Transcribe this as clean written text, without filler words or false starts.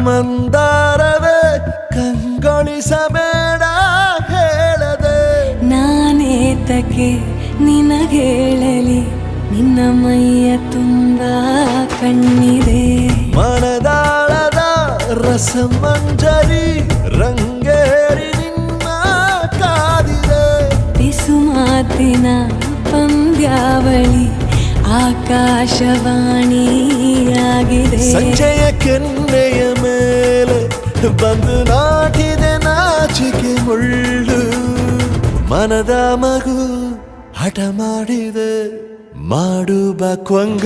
ಮಂದಾರವೇ ಕಂಗೊಳಿಸಬೇಡ ಹೇಳದೆ ನಾನೇತಕ್ಕೆ ನಿನಗೇಳಲಿ ನಿನ್ನ ಮೈಯ ತುಂಬ ಕಣ್ಣಿದೆ ಮನದಾಳದ ರಸಮಂಜರಿ ರಂಗೇರಿ ನಿನ್ನ ಕಾದಿದೆ ಬಿಸು ಮಾತಿನ ಪಂದ್ಯಾವಳಿ ಆಕಾಶವಾಣಿಯಾಗಿದೆ ಸಂಜೆಯ ಕೆನ್ನೆಯ ಮೇಲೆ ಬಂದು ನಾಟಿದೆ ನಾಚಿಕೆ ಮುಳ್ಳು ಮನದ ಮಗು ಹಠ ಮಾಡಿದೆ ಮಾಡುವ ಕೊಂಗ